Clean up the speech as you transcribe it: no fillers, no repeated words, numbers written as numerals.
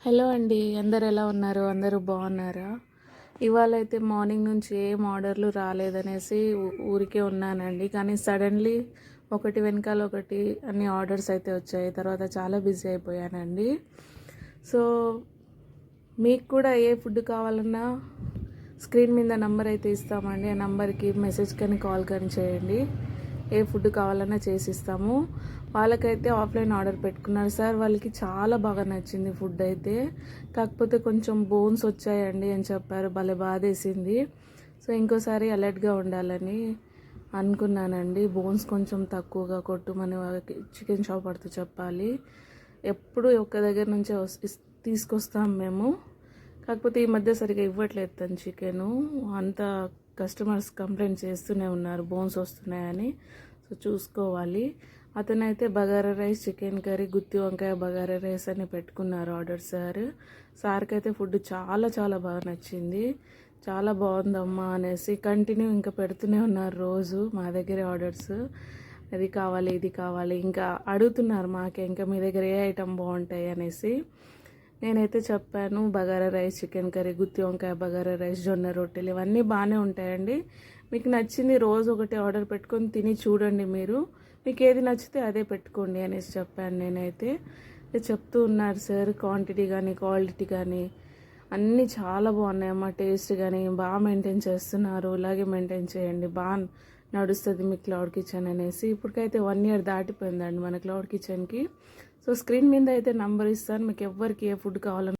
Hello అండి, అందరు ఎలా ఉన్నారు? అందరూ బాగున్నారా? ఇవాళ అయితే మార్నింగ్ నుంచి ఏం ఆర్డర్లు రాలేదనేసి ఊరికే ఉన్నానండి. కానీ సడన్లీ ఒకటి వెనకాల ఒకటి అన్ని ఆర్డర్స్ అయితే వచ్చాయి. తర్వాత చాలా బిజీ అయిపోయానండి. సో మీకు కూడా ఏ ఫుడ్ కావాలన్నా స్క్రీన్ మీద నంబర్ అయితే ఇస్తామండి. ఆ నంబర్కి మెసేజ్ కానీ కాల్ కానీ చేయండి. ఏ ఫుడ్ కావాలన్నా చేసిస్తాము. వాళ్ళకైతే ఆఫ్లైన్ ఆర్డర్ పెట్టుకున్నారు సార్. వాళ్ళకి చాలా బాగా నచ్చింది ఫుడ్ అయితే. కాకపోతే కొంచెం బోన్స్ వచ్చాయండి అని చెప్పారు. భలే బాధేసింది. సో ఇంకోసారి అలర్ట్గా ఉండాలని అనుకున్నానండి. బోన్స్ కొంచెం తక్కువగా కొట్టుమని వాళ్ళకి చికెన్ షాప్ పడుతూ చెప్పాలి. ఎప్పుడు ఒక్క దగ్గర నుంచే తీసుకొస్తాం మేము. కాకపోతే ఈ మధ్య సరిగా ఇవ్వట్లేదు తను చికెను. అంత కస్టమర్స్ కంప్లైంట్ చేస్తూనే ఉన్నారు బోన్స్ వస్తున్నాయని. సో చూసుకోవాలి. అతనైతే బగారా రైస్, చికెన్ కర్రీ, గుత్తి వంకాయ బగారా రైస్ అని పెట్టుకున్నారు ఆర్డర్ సార్. సార్కి అయితే ఫుడ్ చాలా చాలా బాగా నచ్చింది. చాలా బాగుందమ్మా అనేసి కంటిన్యూ ఇంకా పెడుతూనే ఉన్నారు రోజు మా దగ్గరే ఆర్డర్స్. అది కావాలి, ఇది కావాలి, ఇంకా అడుగుతున్నారు మాకే ఇంకా మీ దగ్గర ఏ ఐటమ్ బాగుంటాయి అనేసి. నేనైతే చెప్పాను బగారా రైస్, చికెన్ కర్రీ, గుత్తి వంకాయ బగారా రైస్, జొన్న రొట్టెలు ఇవన్నీ బాగానే ఉంటాయండి. మీకు నచ్చింది రోజు ఒకటి ఆర్డర్ పెట్టుకొని తిని చూడండి. మీకు ఏది నచ్చితే అదే పెట్టుకోండి అనేసి చెప్పాను నేనైతే. చెప్తూ ఉన్నారు సార్ క్వాంటిటీ కానీ క్వాలిటీ కానీ అన్నీ చాలా బాగున్నాయమ్మా. టేస్ట్ కానీ బాగా మెయింటైన్ చేస్తున్నారు. ఇలాగే మెయింటైన్ చేయండి, బాగా నడుస్తుంది మీ క్లౌడ్ కిచెన్ అనేసి. ఇప్పటికైతే 1 year దాటిపోయిందండి మన క్లౌడ్ కిచెన్కి. సో స్క్రీన్ మీద అయితే నంబర్ ఇస్తాను. మీకు ఎవరికి ఏ ఫుడ్ కావాలన్నా